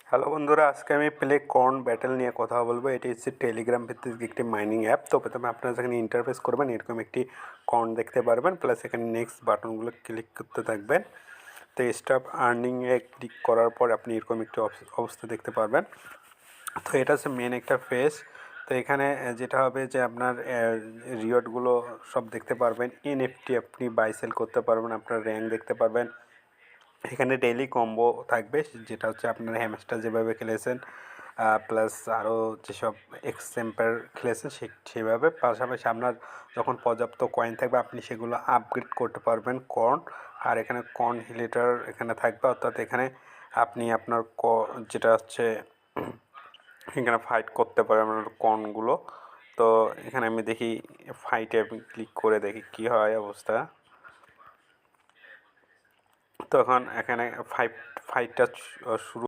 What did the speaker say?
Hello বন্ধুরা, আজকে আমি প্লে কর্ন ব্যাটেল নিয়ে কথা বলবো। এটি হচ্ছে টেলিগ্রাম ভিত্তিক একটি মাইনিং অ্যাপ। তো প্রথমে আপনারা যেখানে ইন্টারফেস করবেন এরকম একটি কর্ন দেখতে পারবেন, প্লাস এখানে নেক্সট বাটনগুলো ক্লিক করতে থাকবেন। তো স্টপ আর্নিংয়ে ক্লিক করার পর আপনি এরকম একটি অবস্থা দেখতে পারবেন। তো এটা হচ্ছে মেন একটা ফেস। তো এখানে যেটা হবে যে আপনার রিওয়ার্ডগুলো সব দেখতে পারবেন। এনএফটি আপনি বাই সেল করতে পারবেন, আপনার র্যাঙ্ক দেখতে পারবেন। এখানে ডেইলি কম্বো থাকবে, যেটা হচ্ছে আপনার হ্যামস্টার যেভাবে খেলেছেন, প্লাস আরও যেসব এক্সেম্পার খেলেছেন সেভাবে। পাশাপাশি আপনার যখন পর্যাপ্ত কয়েন থাকবে আপনি সেগুলো আপগ্রেড করতে পারবেন কর্ন। আর এখানে কর্ন হিলেটার এখানে থাকবে, অর্থাৎ এখানে আপনি আপনার যেটা হচ্ছে এখানে ফাইট করতে পারবেন আপনার কর্নগুলো। তো এখানে আমি দেখি ফাইটে আমি ক্লিক করে দেখি কী হয় অবস্থা। তখন এখানে ফাইটটা শুরু